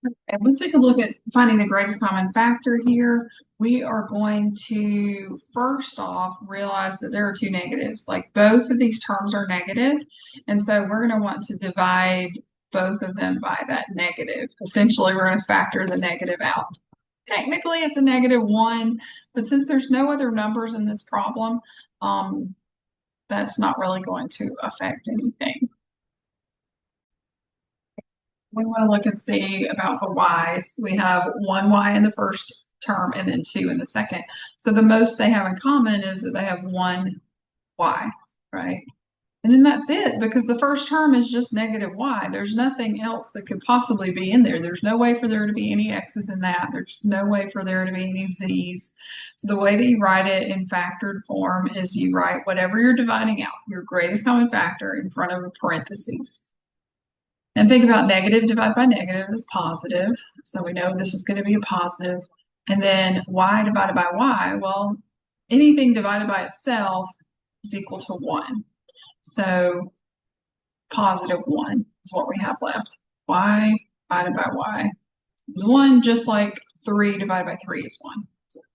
And let's take a look at finding the greatest common factor here. We are going to first off realize that there are two negatives. Like both of these terms are negative, and so we're going to want to divide both of them by that negative. Essentially, we're going to factor the negative out. Technically, it's a -1, but since there's no other numbers in this problem, that's not really going to affect anything. We want to look and see about the y's. We have one y in the first term and then two in the second. So the most they have in common is that they have one y, right? And then that's it because the first term is just -y. There's nothing else that could possibly be in there. There's no way for there to be any x's in that. There's no way for there to be any z's. So the way that you write it in factored form is you write whatever you're dividing out, your greatest common factor, in front of a parentheses. And think about negative divided by negative is positive. So we know this is going to be a positive. And then y divided by y, well, anything divided by itself is equal to 1. So +1 is what we have left. Y divided by y is 1, just like 3 divided by 3 is 1.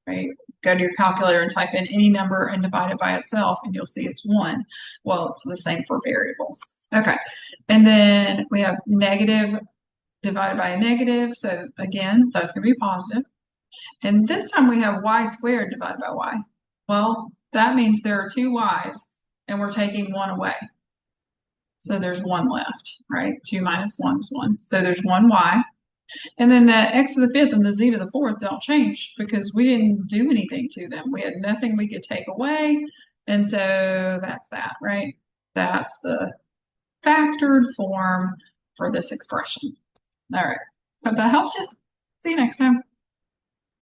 Right? Go to your calculator and type in any number and divide it by itself, and you'll see it's 1. Well, it's the same for variables. Okay, and then we have negative divided by a negative, so again, that's going to be positive. And this time we have y squared divided by y. Well, that means there are two y's, and we're taking one away. So there's one left, right? 2 minus 1 is 1. So there's one y. And then the x to the fifth and the z to the fourth don't change because we didn't do anything to them. We had nothing we could take away. And so that's that, right? That's the factored form for this expression. All right. Hope that helps you. See you next time.